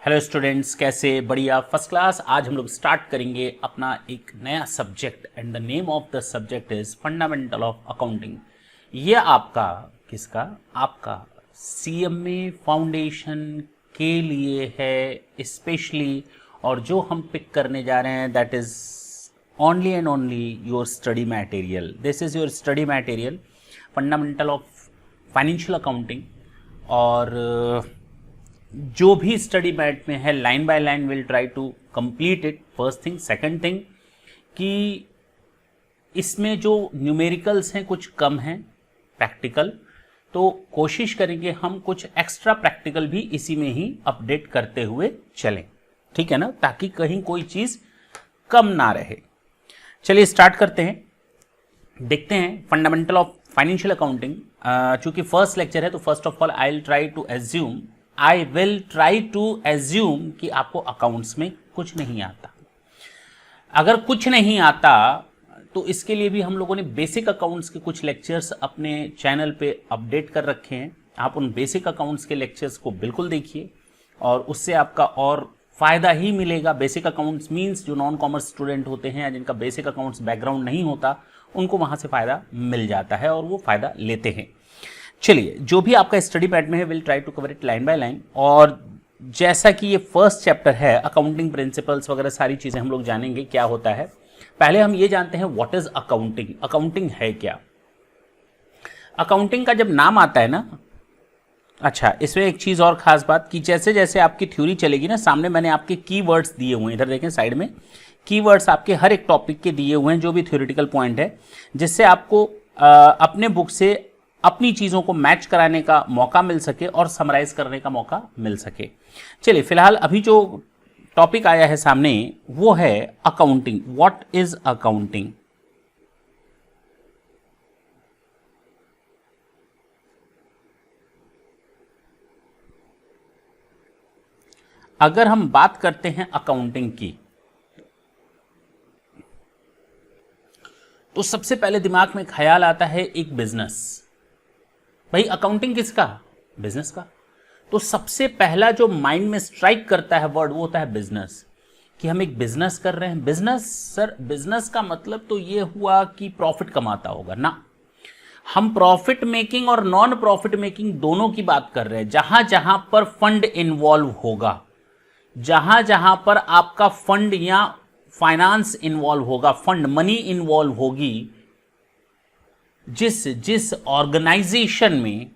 Hello students, कैसे? बढ़िया, first class. आज हम लोग स्टार्ट करेंगे अपना एक नया subject and the name of the subject is fundamental of accounting. ये आपका किसका? आपका सीएमए फाउंडेशन के लिए है स्पेशली। और जो हम पिक करने जा रहे हैं that is only and only your study material. This is your study material, fundamental of financial accounting. और जो भी स्टडी मैट में है line by line will try to complete it. First thing. Second thing कि इसमें जो numericals हैं कुछ कम हैं, प्रैक्टिकल, तो कोशिश करेंगे हम कुछ एक्स्ट्रा प्रैक्टिकल भी इसी में ही अपडेट करते हुए चलें, ठीक है ना, ताकि कहीं कोई चीज़ कम ना रहे। चलिए स्टार्ट करते हैं, देखते हैं फंडामेंटल ऑफ फाइनेंशियल अकाउंटिंग। चूंकि फर्स्ट लेक्चर है तो first of all I will try to assume कि आपको अकाउंट्स में कुछ नहीं आता। अगर कुछ नहीं आता तो इसके लिए भी हम लोगों ने बेसिक अकाउंट्स के कुछ लेक्चर्स अपने चैनल पे अपडेट कर रखे हैं। आप उन बेसिक अकाउंट्स के लेक्चर्स को बिल्कुल देखिए और उससे आपका और फायदा ही मिलेगा। बेसिक अकाउंट्स मींस जो नॉन कॉमर्स स्टूडेंट होते हैं या जिनका बेसिक अकाउंट्स बैकग्राउंड नहीं होता उनको वहां से फायदा मिल जाता है और वो फायदा लेते हैं। चलिए, जो भी आपका स्टडी पैड में है will try to cover it line by line. और जैसा कि ये फर्स्ट चैप्टर है, अकाउंटिंग प्रिंसिपल्स वगैरह सारी चीजें हम लोग जानेंगे क्या होता है। पहले हम ये जानते हैं व्हाट इज अकाउंटिंग। अकाउंटिंग है क्या? अकाउंटिंग का जब नाम आता है ना, अच्छा, इसमें एक चीज और खास बात कि जैसे जैसे आपकी थ्योरी चलेगी ना, सामने मैंने आपके कीवर्ड्स दिए हुए हैं, इधर देखें साइड में कीवर्ड्स आपके हर एक टॉपिक के दिए हुए हैं, जो भी थ्योरेटिकल पॉइंट है, जिससे आपको अपने बुक से अपनी चीजों को मैच कराने का मौका मिल सके और समराइज करने का मौका मिल सके। चलिए, फिलहाल अभी जो टॉपिक आया है सामने वो है अकाउंटिंग। What is accounting? अगर हम बात करते हैं अकाउंटिंग की तो सबसे पहले दिमाग में ख्याल आता है एक बिजनेस। भाई अकाउंटिंग किसका? बिजनेस का। तो सबसे पहला जो माइंड में स्ट्राइक करता है वर्ड वो होता है बिजनेस, कि हम एक बिजनेस कर रहे हैं। बिजनेस, सर बिजनेस का मतलब तो ये हुआ कि प्रॉफिट कमाता होगा ना। हम प्रॉफिट मेकिंग और नॉन प्रॉफिट मेकिंग दोनों की बात कर रहे हैं। जहां जहां पर फंड इन्वॉल्व होगा, जहां जहां पर आपका फंड या फाइनेंस इन्वॉल्व होगा, फंड मनी इन्वॉल्व होगी, जिस जिस ऑर्गेनाइजेशन में,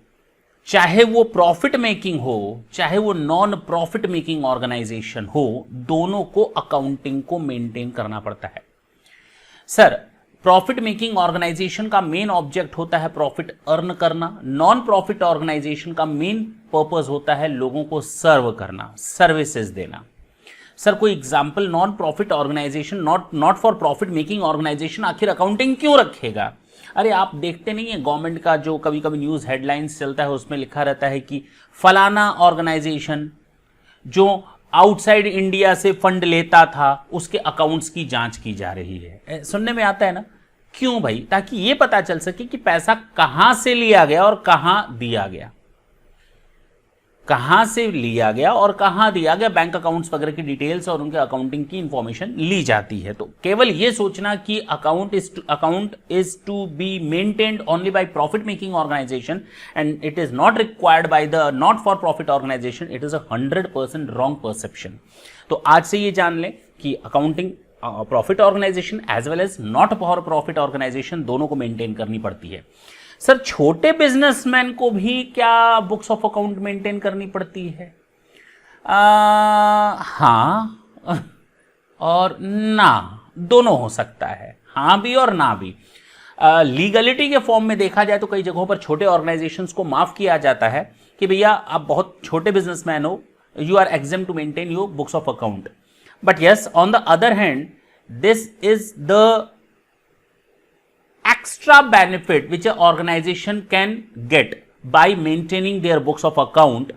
चाहे वो प्रॉफिट मेकिंग हो चाहे वो नॉन प्रॉफिट मेकिंग ऑर्गेनाइजेशन हो, दोनों को अकाउंटिंग को मेंटेन करना पड़ता है। सर, प्रॉफिट मेकिंग ऑर्गेनाइजेशन का मेन ऑब्जेक्ट होता है प्रॉफिट अर्न करना। नॉन प्रॉफिट ऑर्गेनाइजेशन का मेन पर्पस होता है लोगों को सर्व करना, सर्विसेज देना। सर कोई example? Non profit organization, not for profit making organization आखिर अकाउंटिंग क्यों रखेगा? अरे आप देखते नहीं है गवर्नमेंट का जो कभी कभी न्यूज हेडलाइंस चलता है उसमें लिखा रहता है कि फलाना ऑर्गेनाइजेशन जो आउटसाइड इंडिया से फंड लेता था उसके अकाउंट्स की जांच की जा रही है। सुनने में आता है ना? क्यों भाई? ताकि ये पता चल सके कि पैसा कहां से लिया गया और कहां दिया गया, कहां से लिया गया और कहां दिया गया। बैंक अकाउंट्स वगैरह की डिटेल्स और उनके अकाउंटिंग की इंफॉर्मेशन ली जाती है। तो केवल ये सोचना कि account is to be maintained only by profit making organization and it is not required by the not for profit organization, it is 100% wrong perception. तो आज से ये जान लें कि accounting profit organization as well as not for profit organization दोनों को maintain करनी पड़ती है। सर छोटे बिजनेसमैन को भी क्या बुक्स ऑफ अकाउंट मेंटेन करनी पड़ती है? हाँ और ना, दोनों हो सकता है, हाँ भी और ना भी। लीगलिटी के फॉर्म में देखा जाए तो कई जगहों पर छोटे ऑर्गेनाइजेशंस को माफ किया जाता है कि भैया आप बहुत छोटे बिजनेसमैन हो, you are exempt to maintain your books of account. But yes, on the other hand this is the extra benefit which an organization can get by maintaining their books of account।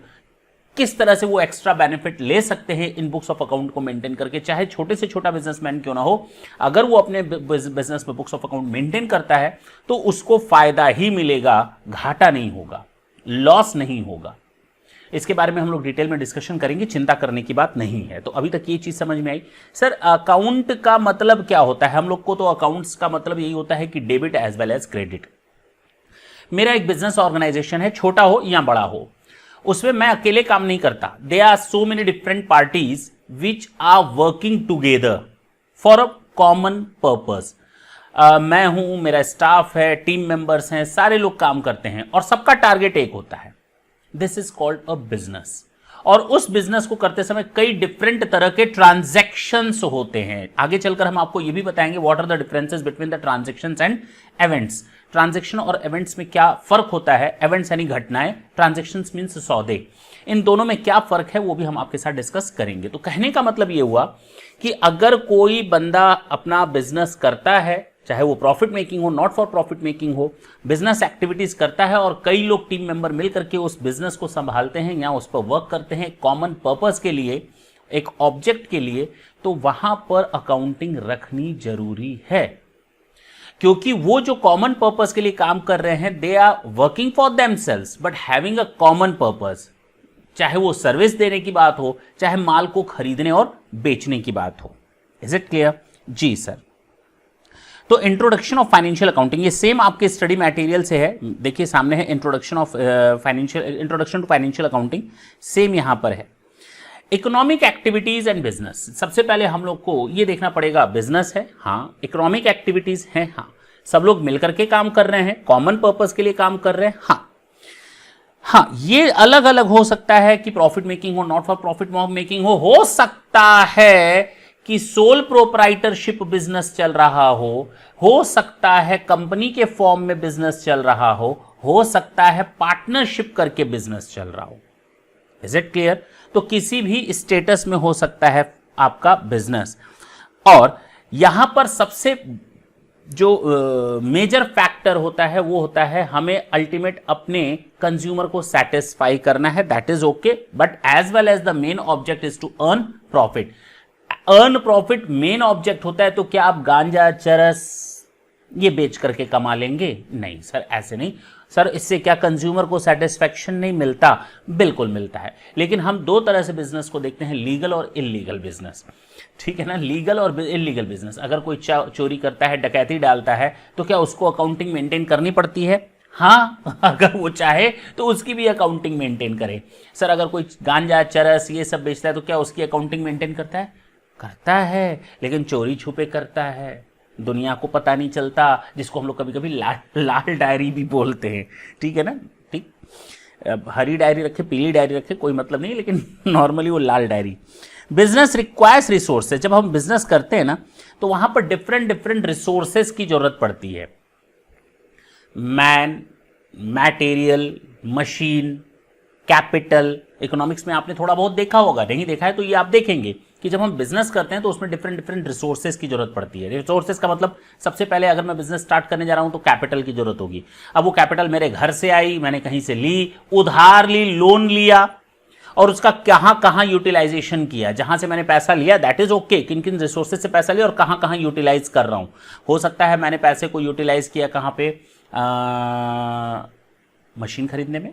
किस तरह से वो extra benefit ले सकते हैं इन books of account को maintain करके? चाहे छोटे से छोटा बिजनेसमैन क्यों ना हो, अगर वो अपने बिजनेस में बुक्स ऑफ अकाउंट मेंटेन करता है तो उसको फायदा ही मिलेगा, घाटा नहीं होगा, लॉस नहीं होगा। इसके बारे में हम लोग डिटेल में डिस्कशन करेंगे, चिंता करने की बात नहीं है। तो अभी तक ये चीज समझ में आई। सर अकाउंट का मतलब क्या होता है? हम लोग को तो अकाउंट्स का मतलब यही होता है कि debit as well as credit. मेरा एक बिजनेस ऑर्गेनाइजेशन है, छोटा हो या बड़ा हो, उसमें मैं अकेले काम नहीं करता। They are so many different parties which are working together for a common purpose. मैं हूं, मेरा स्टाफ है, टीम मेंबर्स हैं, सारे लोग काम करते हैं और सबका टारगेट एक होता है। This is called a business. और उस बिजनेस को करते समय कई डिफरेंट तरह के ट्रांजैक्शंस होते हैं। आगे चलकर हम आपको यह भी बताएंगे what are the differences between the transactions and events. Transaction और इवेंट्स में क्या फर्क होता है? इवेंट्स यानी घटनाएं, ट्रांजैक्शंस मींस सौदे। इन दोनों में क्या फर्क है वो भी हम आपके साथ डिस्कस करेंगे। तो कहने का मतलब ये हुआ कि अगर कोई बंदा अपना बिजनेस करता है, चाहे वो प्रॉफिट मेकिंग हो, नॉट फॉर प्रॉफिट मेकिंग हो, बिजनेस एक्टिविटीज करता है और कई लोग टीम मेंबर मिलकर के उस बिजनेस को संभालते हैं या उस पर वर्क करते हैं कॉमन पर्पस के लिए, एक ऑब्जेक्ट के लिए, तो वहां पर अकाउंटिंग रखनी जरूरी है। क्योंकि वो जो कॉमन पर्पस के लिए काम कर रहे हैं, they are working for themselves but having a common purpose. चाहे वो सर्विस देने की बात हो, चाहे माल को खरीदने और बेचने की बात हो। Is it clear? जी सर। तो इंट्रोडक्शन ऑफ फाइनेंशियल अकाउंटिंग, ये सेम आपके स्टडी मटेरियल से है। देखिए सामने है introduction to financial accounting, same यहां पर है। Economic activities and business. सबसे पहले हम लोग को ये देखना पड़ेगा, बिजनेस है, हाँ, इकोनॉमिक एक्टिविटीज है, हाँ, सब लोग मिलकर के काम कर रहे हैं, कॉमन पर्पस के लिए काम कर रहे हैं, हाँ। हाँ, ये अलग अलग हो सकता है कि प्रॉफिट मेकिंग हो, नॉट फॉर प्रॉफिट मेकिंग हो सकता है कि सोल प्रोप्राइटरशिप बिजनेस चल रहा हो सकता है कंपनी के फॉर्म में बिजनेस चल रहा हो सकता है पार्टनरशिप करके बिजनेस चल रहा हो। Is it clear? तो किसी भी स्टेटस में हो सकता है आपका बिजनेस। और यहां पर सबसे जो मेजर फैक्टर होता है वो होता है हमें अल्टीमेट अपने कंज्यूमर को सेटिस्फाई करना है, that is okay, but as well as the main object is to earn profit. Earn profit main object होता है, तो क्या आप गांजा, चरस ये बेच करके कमा लेंगे? नहीं सर, ऐसे नहीं। सर इससे क्या कंज्यूमर को सेटिस्फैक्शन नहीं मिलता? बिल्कुल मिलता है। लेकिन हम दो तरह से बिजनेस को देखते हैं, लीगल और इलीगल बिजनेस, ठीक है ना। लीगल और इलीगल बिजनेस, अगर कोई चोरी करता है, डकैती डालता है, तो क्या उसको अकाउंटिंग मेंटेन करनी पड़ती है? हाँ, अगर वो चाहे तो उसकी भी अकाउंटिंग मेंटेन करे। सर अगर कोई गांजा, चरस ये सब बेचता है तो क्या उसकी अकाउंटिंग मेंटेन करता है? करता है, लेकिन चोरी छुपे करता है, दुनिया को पता नहीं चलता, जिसको हम लोग कभी कभी लाल डायरी भी बोलते हैं, ठीक है ना। ठीक, हरी डायरी रखे, पीली डायरी रखे, कोई मतलब नहीं, लेकिन नॉर्मली वो लाल डायरी। Business requires resources. जब हम बिजनेस करते हैं ना, तो वहां पर डिफरेंट रिसोर्सेज की जरूरत पड़ती है। Man, material, machine, capital. Economics में आपने थोड़ा बहुत देखा होगा, नहीं देखा है तो ये आप देखेंगे कि जब हम बिजनेस करते हैं तो उसमें डिफरेंट रिसोर्सेज की जरूरत पड़ती है। रिसोर्सेज का मतलब, सबसे पहले अगर मैं बिजनेस स्टार्ट करने जा रहा हूं तो कैपिटल की जरूरत होगी। अब वो कैपिटल मेरे घर से आई, मैंने कहीं से ली, उधार ली, लोन लिया, और उसका कहां कहां यूटिलाइजेशन किया। जहां से मैंने पैसा लिया दैट इज ओके, किन किन रिसोर्सेज से पैसा लिया और कहां कहां यूटिलाइज कर रहा हूं। हो सकता है मैंने पैसे को यूटिलाइज किया कहां पे, मशीन खरीदने में।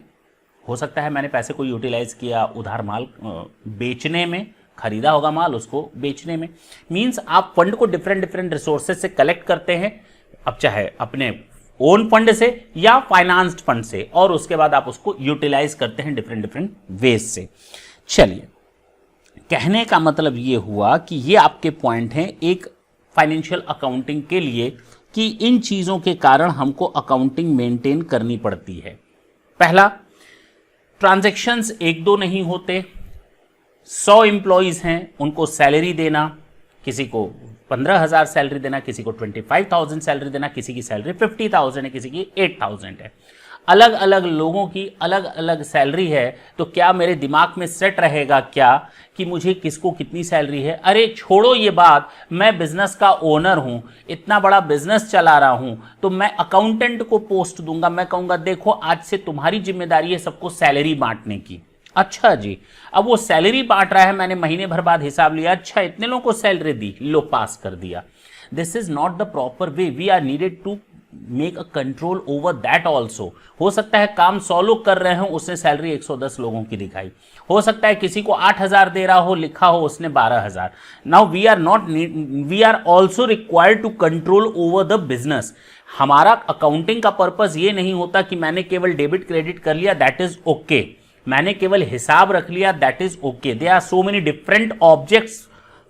हो सकता है मैंने पैसे को यूटिलाइज किया उधार माल बेचने में, खरीदा होगा माल उसको बेचने में। मींस आप फंड को डिफरेंट रिसोर्सेज से कलेक्ट करते हैं, अब चाहे अपने ओन फंड से या फाइनेंस्ड फंड से, और उसके बाद आप उसको यूटिलाइज करते हैं डिफरेंट वेज से। चलिए, कहने का मतलब ये हुआ कि ये आपके पॉइंट हैं एक फाइनेंशियल अकाउंटिंग के लिए कि इन चीजों के कारण हमको अकाउंटिंग मेंटेन करनी पड़ती है। पहला, ट्रांजैक्शंस एक दो नहीं होते, 100 एम्प्लॉइज हैं, उनको सैलरी देना, किसी को 15,000 सैलरी देना, किसी को 25,000 सैलरी देना, किसी की सैलरी 50,000 है, किसी की 8,000 है। अलग अलग लोगों की अलग अलग सैलरी है, तो क्या मेरे दिमाग में सेट रहेगा क्या कि मुझे किसको कितनी सैलरी है? अरे छोड़ो ये बात, मैं बिजनेस का ओनर हूं, इतना बड़ा बिजनेस चला रहा हूं, तो मैं अकाउंटेंट को पोस्ट दूंगा, मैं कहूंगा देखो आज से तुम्हारी जिम्मेदारी है सबको सैलरी बांटने की। अच्छा जी, अब वो सैलरी बांट रहा है, मैंने महीने भर बाद हिसाब लिया, अच्छा इतने लोगों को सैलरी दी, लो पास कर दिया। This is not the proper way. We are needed to make a control over that also. हो सकता है काम 100 लोग कर रहे हो, उसने सैलरी 110 लोगों की दिखाई। हो सकता है किसी को 8,000 दे रहा हो, लिखा हो उसने 12,000। Now we are also required to control over the business. हमारा अकाउंटिंग का पर्पज ये नहीं होता कि मैंने केवल डेबिट क्रेडिट कर लिया, दैट इज ओके। मैंने केवल हिसाब रख लिया, that is okay. They are so many different objects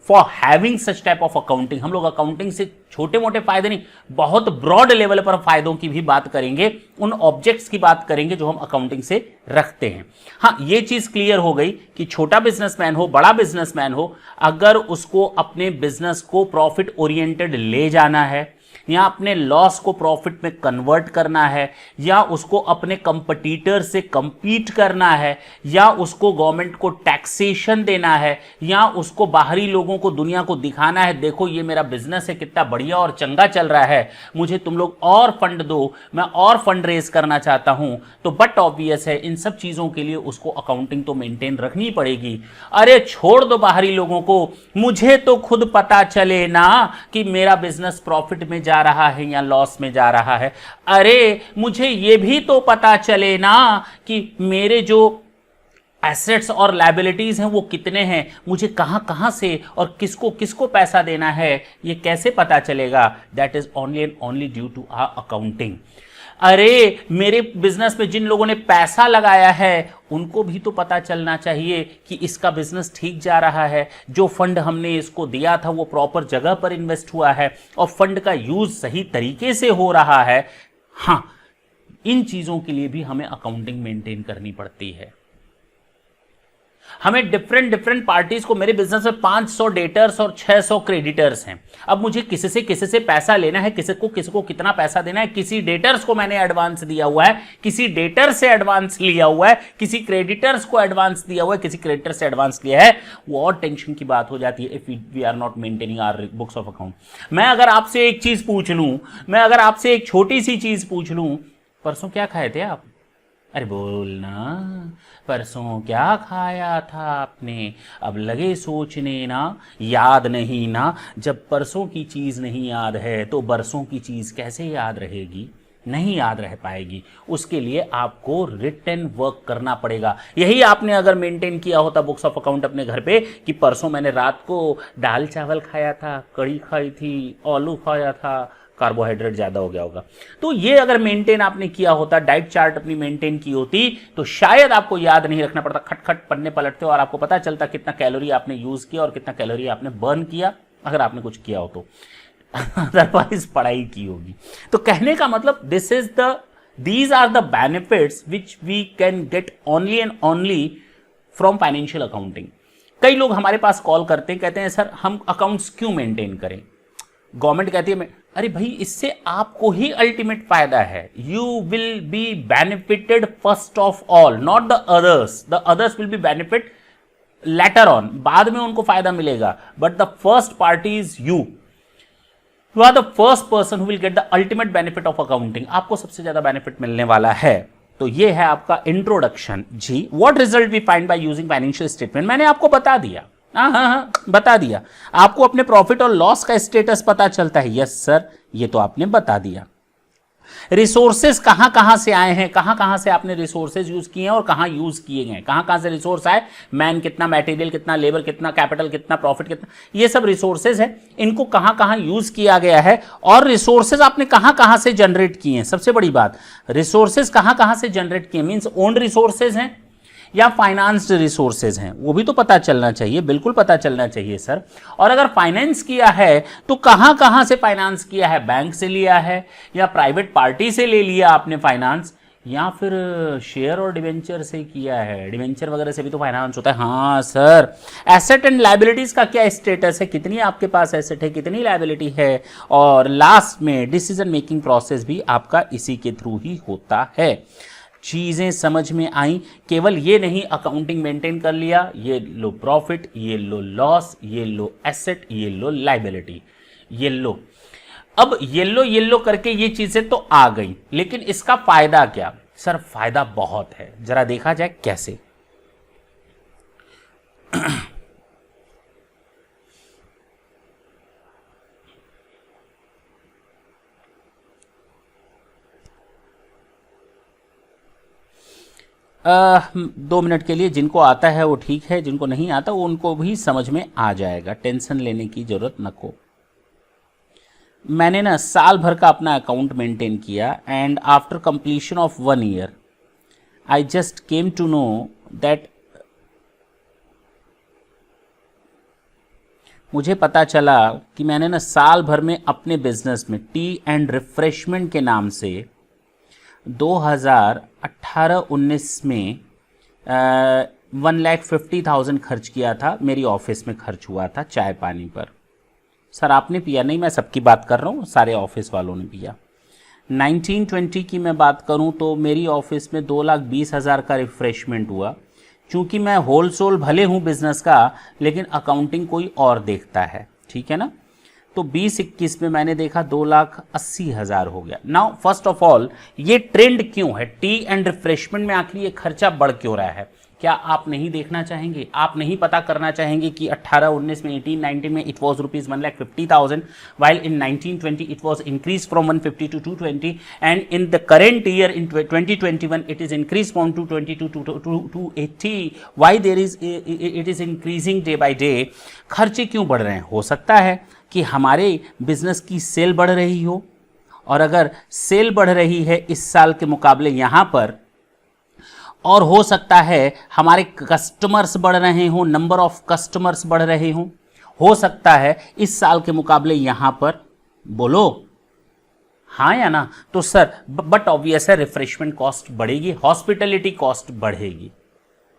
for having such type of accounting. हम लोग अकाउंटिंग से छोटे मोटे फायदे नहीं, बहुत ब्रॉड लेवल पर फायदों की भी बात करेंगे, उन ऑब्जेक्ट्स की बात करेंगे जो हम अकाउंटिंग से रखते हैं। हाँ, ये चीज क्लियर हो गई कि छोटा बिजनेसमैन हो, बड़ा बिजनेसमैन हो, अगर उसको अपने बिजनेस को प्रॉफिट ओरिएंटेड ले जाना है, या अपने लॉस को प्रॉफिट में कन्वर्ट करना है, या उसको अपने कंपटीटर से कंपीट करना है, या उसको गवर्नमेंट को टैक्सेशन देना है, या उसको बाहरी लोगों को, दुनिया को दिखाना है, देखो ये मेरा बिजनेस है, कितना बढ़िया और चंगा चल रहा है, मुझे तुम लोग और फंड दो, मैं और फंड रेज करना चाहता हूं, तो बट ऑब्वियस है इन सब चीजों के लिए उसको अकाउंटिंग तो मेंटेन रखनी पड़ेगी। अरे छोड़ दो बाहरी लोगों को, मुझे तो खुद पता चले ना कि मेरा बिजनेस प्रॉफिट में जा रहा है या लॉस में जा रहा है। अरे मुझे यह भी तो पता चले ना कि मेरे जो एसेट्स और लायबिलिटीज हैं वो कितने हैं, मुझे कहां कहां से और किसको किसको पैसा देना है, ये कैसे पता चलेगा? That is only and only due to our accounting. अरे मेरे बिजनेस में जिन लोगों ने पैसा लगाया है उनको भी तो पता चलना चाहिए कि इसका बिजनेस ठीक जा रहा है, जो फंड हमने इसको दिया था वो प्रॉपर जगह पर इन्वेस्ट हुआ है और फंड का यूज सही तरीके से हो रहा है। हाँ, इन चीजों के लिए भी हमें अकाउंटिंग मेंटेन करनी पड़ती है। हमें डिफरेंट पार्टीज को, मेरे बिजनेस में 500 डेटर्स और 600 क्रेडिटर्स हैं। अब मुझे किसी से पैसा लेना है, किसको कितना पैसा देना है। किसी डेटर्स को मैंने एडवांस दिया हुआ है, किसी डेटर से एडवांस लिया हुआ है, किसी क्रेडिटर्स को एडवांस दिया हुआ है, किसी क्रेडिटर से एडवांस लिया है। वो और टेंशन की बात हो जाती है if we are not maintaining our books of account. मैं अगर आपसे एक चीज पूछ लूं, मैं अगर आपसे एक छोटी सी चीज पूछ लूं, परसों क्या खाए थे आप? अरे बोलना, परसों क्या खाया था आपने? अब लगे सोचने ना, याद नहीं ना। जब परसों की चीज नहीं याद है तो बरसों की चीज कैसे याद रहेगी? नहीं याद रह पाएगी। उसके लिए आपको रिटन वर्क करना पड़ेगा। यही आपने अगर मेंटेन किया होता बुक्स ऑफ अकाउंट अपने घर पे कि परसों मैंने रात को दाल चावल खाया था, कड़ी खाई थी, आलू खाया था, कार्बोहाइड्रेट ज्यादा हो गया होगा, तो ये अगर मेंटेन आपने किया होता, डाइट चार्ट अपनी मेंटेन की होती, तो शायद आपको याद नहीं रखना पड़ता। खटखट पन्ने पलटते और आपको पता चलता कितना कैलोरी आपने यूज किया और कितना कैलोरी आपने बर्न किया, अगर आपने कुछ किया हो तो। अदरवाइज पढ़ाई की होगी। तो कहने का मतलब these are the benefits which we can get only and only from financial accounting। कई लोग हमारे पास कॉल करते हैं, कहते हैं सर हम अकाउंट्स क्यों मेंटेन करें? गवर्नमेंट कहती है, अरे भाई इससे आपको ही अल्टीमेट फायदा है। You will be benefited first of all, not the others. The others will be benefit later on, बाद में उनको फायदा मिलेगा, but the first party is you. You are the first person who will get the ultimate benefit of accounting. आपको सबसे ज्यादा benefit मिलने वाला है। तो ये है आपका इंट्रोडक्शन जी। What result we find by using financial statement, मैंने आपको बता दिया। हाँ, बता दिया। आपको अपने प्रॉफिट और लॉस का स्टेटस पता चलता है। यस सर, ये तो आपने बता दिया। रिसोर्सेज कहां कहां से आए हैं, कहां कहां से आपने रिसोर्सेज यूज किए हैं और कहां यूज किए गए, कहां कहां से रिसोर्स आए, मैन कितना, मटेरियल कितना, लेबर कितना, कैपिटल कितना, प्रॉफिट कितना, ये सब रिसोर्सेज है। इनको कहां कहां यूज किया गया है और रिसोर्सेज आपने कहां कहां से जनरेट किए हैं। सबसे बड़ी बात, रिसोर्सेज कहां कहां से जनरेट किए, मींस ओन रिसोर्सेज हैं या फाइनेंस्ड रिसोर्सेज हैं, वो भी तो पता चलना चाहिए। बिल्कुल पता चलना चाहिए सर। और अगर फाइनेंस किया है तो कहां कहां से फाइनेंस किया है, बैंक से लिया है या प्राइवेट पार्टी से ले लिया आपने फाइनेंस, या फिर शेयर और डिवेंचर से किया है। डिवेंचर वगैरह से भी तो फाइनेंस होता है। हाँ सर, एसेट एंड लायबिलिटीज का क्या स्टेटस है, कितनी आपके पास एसेट है, कितनी लायबिलिटी है, और लास्ट में डिसीजन मेकिंग प्रोसेस भी आपका इसी के थ्रू ही होता है। चीजें समझ में आई? केवल ये नहीं अकाउंटिंग मेंटेन कर लिया, ये लो प्रॉफिट, ये लो लॉस, ये लो एसेट, ये लो लायबिलिटी, ये लो। अब येलो करके ये चीजें तो आ गई, लेकिन इसका फायदा क्या? सर फायदा बहुत है, जरा देखा जाए कैसे। 2 मिनट के लिए, जिनको आता है वो ठीक है, जिनको नहीं आता वो उनको भी समझ में आ जाएगा, टेंशन लेने की जरूरत न को। मैंने ना साल भर का अपना अकाउंट मेंटेन किया and after completion of 1 year I just came to know that, मुझे पता चला कि मैंने ना साल भर में अपने बिजनेस में टी एंड रिफ्रेशमेंट के नाम से 2018-19 में 1,50,000 खर्च किया था। मेरी ऑफिस में खर्च हुआ था चाय पानी पर। सर आपने पिया नहीं, मैं सबकी बात कर रहा हूँ, सारे ऑफिस वालों ने पिया। 1920 की मैं बात करूँ तो मेरी ऑफिस में 2,20,000 का रिफ्रेशमेंट हुआ। चूँकि मैं होलसेल भले हूँ बिजनेस का, लेकिन अकाउंटिंग कोई और देखता है, ठीक है ना। तो 20-21 में मैंने देखा 2,80,000 हो गया। नाउ फर्स्ट ऑफ ऑल ये ट्रेंड क्यों है, टी एंड रिफ्रेशमेंट में आखिर ये खर्चा बढ़ क्यों रहा है? क्या आप नहीं देखना चाहेंगे, आप नहीं पता करना चाहेंगे कि 18-19 में 18-19 में it was ₹1,50,000 while in 1920 it was increase from 150 to 220 and in the current year in 2021 it is increase from 220 to 280। Why there is it is increasing day by day? खर्चे क्यों बढ़ रहे हैं? हो सकता है कि हमारे बिजनेस की सेल बढ़ रही हो, और अगर सेल बढ़ रही है इस साल के मुकाबले यहाँ पर, और हो सकता है हमारे कस्टमर्स बढ़ रहे हों, नंबर ऑफ कस्टमर्स बढ़ रहे हों, हो सकता है इस साल के मुकाबले यहाँ पर। बोलो हाँ या ना? तो सर बट ऑब्वियस है रिफ्रेशमेंट कॉस्ट बढ़ेगी, हॉस्पिटलिटी कॉस्ट बढ़ेगी,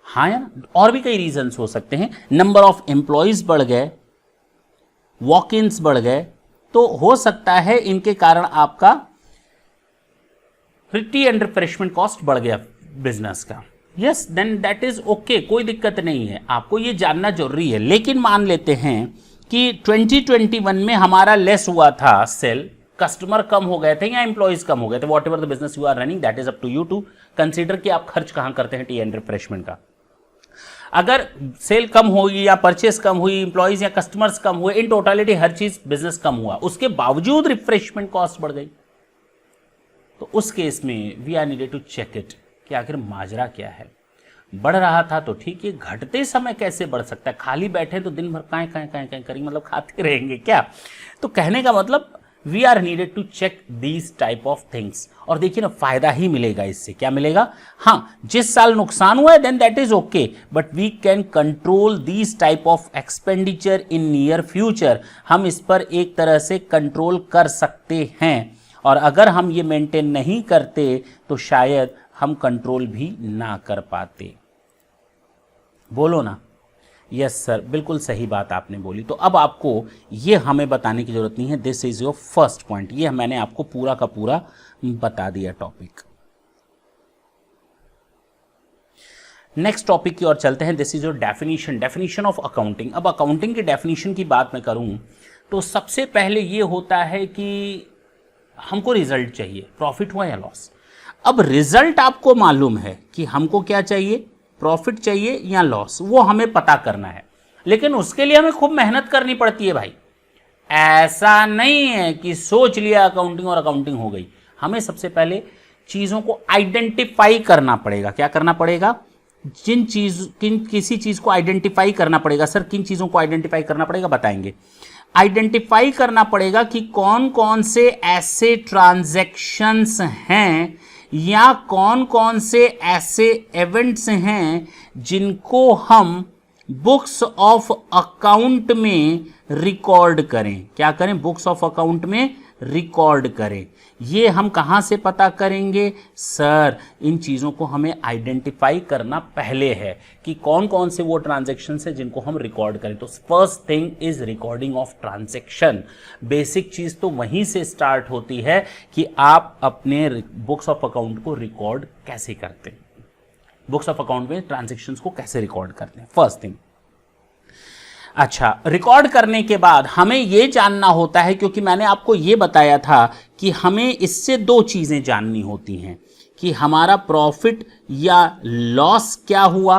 हाँ या ना? और भी कई रीजंस हो सकते हैं, नंबर ऑफ एम्प्लॉयज बढ़ गए, वॉक इन्स बढ़ गए, तो हो सकता है इनके कारण आपका टी एंड रिफ्रेशमेंट कॉस्ट बढ़ गया बिजनेस का। Yes then that is okay, कोई दिक्कत नहीं है, आपको ये जानना जरूरी है। लेकिन मान लेते हैं कि 2021 में हमारा लेस हुआ था सेल, कस्टमर कम हो गए थे या एम्प्लॉयज कम हो गए थे, whatever the business you are running that is up to you to consider कि आप खर्च कहां करते हैं टी एंड रिफ्रेशमेंट का। अगर सेल कम हुई या परचेस कम हुई, एम्प्लॉयज या कस्टमर्स कम हुए, इन टोटालिटी हर चीज बिजनेस कम हुआ, उसके बावजूद रिफ्रेशमेंट कॉस्ट बढ़ गई, तो उस केस में we are needed to check it कि आखिर माजरा क्या है। बढ़ रहा था तो ठीक है, घटते समय कैसे बढ़ सकता है? खाली बैठे तो दिन भर काएं करेंगे, मतलब खाते रहेंगे क्या? तो कहने का मतलब we are needed to check these type of things. और देखिए ना, फायदा ही मिलेगा इससे। क्या मिलेगा? हाँ, जिस साल नुकसान हुआ है then that is okay, but we can control these type of expenditure in near future. हम इस पर एक तरह से कंट्रोल कर सकते हैं, और अगर हम ये मेंटेन नहीं करते तो शायद हम कंट्रोल भी ना कर पाते। बोलो ना। यस सर, बिल्कुल सही बात आपने बोली। तो अब आपको ये हमें बताने की जरूरत नहीं है, this is your first point. ये मैंने आपको पूरा का पूरा बता दिया टॉपिक। नेक्स्ट टॉपिक की ओर चलते हैं। This is your definition of accounting. अब अकाउंटिंग की डेफिनेशन की बात मैं करूं तो सबसे पहले ये होता है कि हमको रिजल्ट चाहिए, प्रॉफिट हुआ या लॉस। अब रिजल्ट आपको मालूम है कि हमको क्या चाहिए, प्रॉफिट चाहिए या लॉस, वो हमें पता करना है, लेकिन उसके लिए हमें खूब मेहनत करनी पड़ती है भाई। ऐसा नहीं है कि सोच लिया अकाउंटिंग और अकाउंटिंग हो गई। हमें सबसे पहले चीजों को आइडेंटिफाई करना पड़ेगा। क्या करना पड़ेगा? किसी चीज को आइडेंटिफाई करना पड़ेगा। सर किन चीजों को आइडेंटिफाई करना पड़ेगा, बताएंगे। आइडेंटिफाई करना पड़ेगा कि कौन कौन से ऐसे ट्रांजैक्शंस हैं या कौन कौन से ऐसे इवेंट्स हैं जिनको हम बुक्स ऑफ अकाउंट में रिकॉर्ड करें। क्या करें? बुक्स ऑफ अकाउंट में रिकॉर्ड करें। ये हम कहां से पता करेंगे? सर इन चीज़ों को हमें आइडेंटिफाई करना पहले है कि कौन कौन से वो ट्रांजैक्शन है जिनको हम रिकॉर्ड करें। तो first thing is recording of transaction. Basic चीज़ तो वहीं से स्टार्ट होती है कि आप अपने बुक्स ऑफ अकाउंट को रिकॉर्ड कैसे करते हैं, बुक्स ऑफ अकाउंट में ट्रांजैक्शंस को कैसे रिकॉर्ड करते हैं, फर्स्ट थिंग। अच्छा, रिकॉर्ड करने के बाद हमें यह जानना होता है, क्योंकि मैंने आपको यह बताया था कि हमें इससे दो चीजें जाननी होती हैं कि हमारा प्रॉफिट या लॉस क्या हुआ,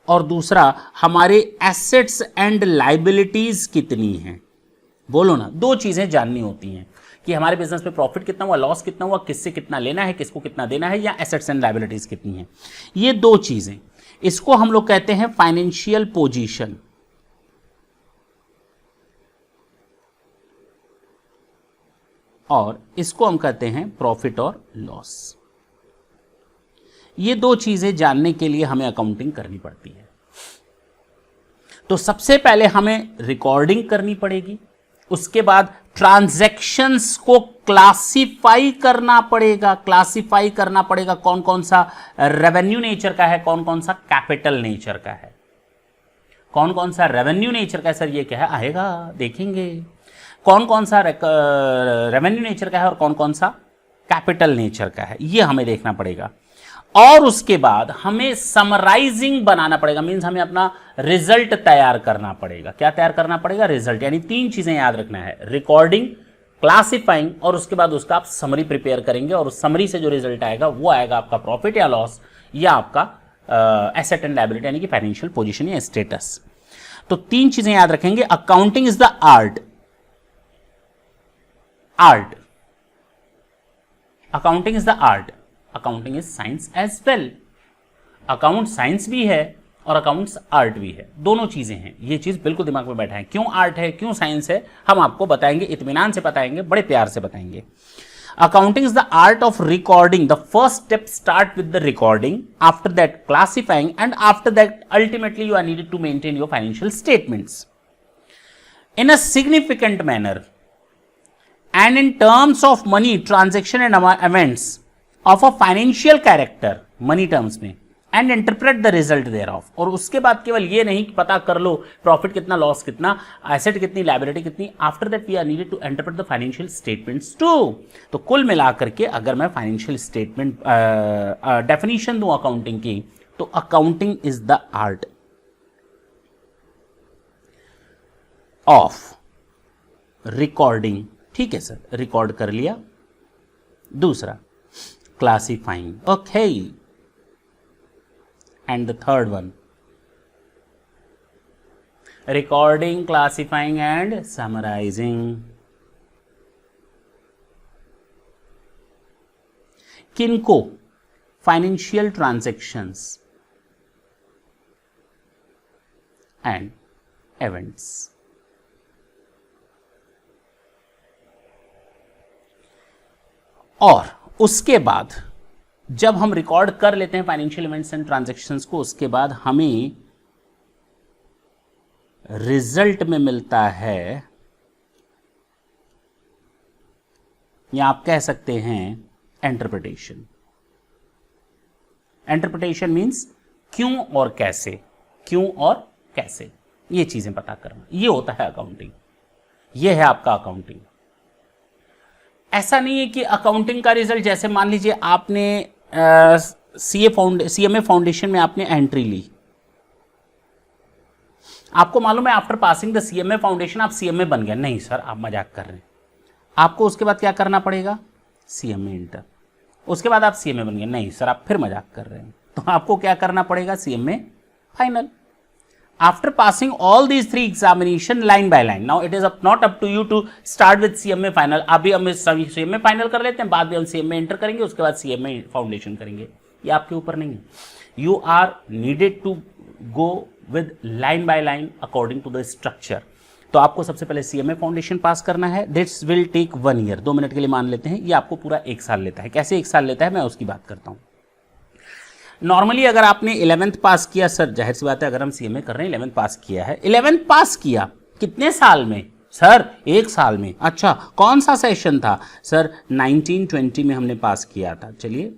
और दूसरा हमारे एसेट्स एंड लायबिलिटीज कितनी हैं। बोलो ना, दो चीजें जाननी होती हैं कि हमारे बिजनेस में प्रॉफिट कितना हुआ, लॉस कितना हुआ, किससे कितना लेना है, किसको कितना देना है, या एसेट्स एंड लायबिलिटीज कितनी है। ये दो चीजें, इसको हम लोग कहते हैं फाइनेंशियल पोजीशन। और इसको हम कहते हैं प्रॉफिट और लॉस। ये दो चीजें जानने के लिए हमें अकाउंटिंग करनी पड़ती है। तो सबसे पहले हमें रिकॉर्डिंग करनी पड़ेगी, उसके बाद ट्रांजैक्शंस को क्लासिफाई करना पड़ेगा। क्लासिफाई करना पड़ेगा कौन कौन सा रेवेन्यू नेचर का है, कौन कौन सा कैपिटल नेचर का है। कौन कौन सा रेवेन्यू नेचर का है सर, ये क्या है, आएगा देखेंगे। कौन कौन सा रेवेन्यू नेचर का है और कौन कौन सा कैपिटल नेचर का है, ये हमें देखना पड़ेगा। और उसके बाद हमें समराइजिंग बनाना पड़ेगा, मींस हमें अपना रिजल्ट तैयार करना पड़ेगा। क्या तैयार करना पड़ेगा, रिजल्ट। यानी तीन चीजें याद रखना है, रिकॉर्डिंग, क्लासिफाइंग, और उसके बाद उसका आप समरी प्रिपेयर करेंगे, और उस समरी से जो रिजल्ट आएगा वो आएगा आपका प्रॉफिट या लॉस, या आपका एसेट एंड लायबिलिटी यानी कि फाइनेंशियल पोजीशन या स्टेटस। तो तीन चीजें याद रखेंगे। Accounting is the art. Accounting is the art, accounting is science as well. Account science भी है और अकाउंट्स आर्ट भी है, दोनों चीजें हैं। ये चीज बिल्कुल दिमाग में बैठा है। क्यों आर्ट है, क्यों साइंस है, हम आपको बताएंगे, इत्मीनान से बताएंगे, बड़े प्यार से बताएंगे। Accounting is the art of recording. The first step start with the recording, after that classifying, and after that ultimately you are needed to maintain your financial statements in a significant manner and in terms of money transaction and events of a financial character, money terms में, and interpret the result thereof। और उसके बाद केवल ये नहीं कि पता कर लो प्रॉफिट कितना, लॉस कितना, एसेट कितनी, लायबिलिटी कितनी, after that we are needed to interpret the financial statements too. तो कुल मिलाकर के अगर मैं फाइनेंशियल स्टेटमेंट डेफिनेशन दूं अकाउंटिंग की, तो accounting is the art of recording. ठीक है सर, रिकॉर्ड कर लिया। दूसरा classifying, okay, and the third one recording, classifying and summarizing. किनको, फाइनेंशियल ट्रांजैक्शंस एंड इवेंट्स। और उसके बाद जब हम रिकॉर्ड कर लेते हैं फाइनेंशियल इवेंट्स एंड ट्रांजैक्शंस को, उसके बाद हमें रिजल्ट में मिलता है, या आप कह सकते हैं इंटरप्रिटेशन। इंटरप्रिटेशन मींस क्यों और कैसे, क्यों और कैसे, ये चीजें पता करना, ये होता है अकाउंटिंग। ये है आपका अकाउंटिंग। ऐसा नहीं है कि अकाउंटिंग का रिजल्ट, जैसे मान लीजिए आपने सीएमए फाउंडेशन में आपने एंट्री ली, आपको मालूम है after passing the CMA foundation आप सीएमए बन गए। नहीं सर, आप मजाक कर रहे हैं। आपको उसके बाद क्या करना पड़ेगा, सीएमए इंटर, उसके बाद आप सीएमए बन गए। नहीं सर, आप फिर मजाक कर रहे हैं। तो आपको क्या करना पड़ेगा, CMA final. After passing all these three examination line by line, now it is not up to you to start with CMA final। अभी हम CMA final कर लेते हैं, बाद में हम CMA enter करेंगे, उसके बाद CMA फाउंडेशन करेंगे। ये आपके ऊपर नहीं है। You are needed to go with line by line according to the structure। तो आपको सबसे पहले CMA फाउंडेशन पास करना है। This will take 1 year। 2 minute के लिए मान लेते हैं, ये आपको पूरा 1 साल लेता है। कैसे 1 साल लेता है, मैं उसकी बात करता हूँ। नॉर्मली अगर आपने 11th पास किया, सर जाहिर सी बात है अगर हम सीएमए कर रहे हैं 11th पास किया है, 11th पास किया कितने साल में, सर 1 साल में। अच्छा, कौन सा सेशन था, सर 1920 में हमने पास किया था। चलिए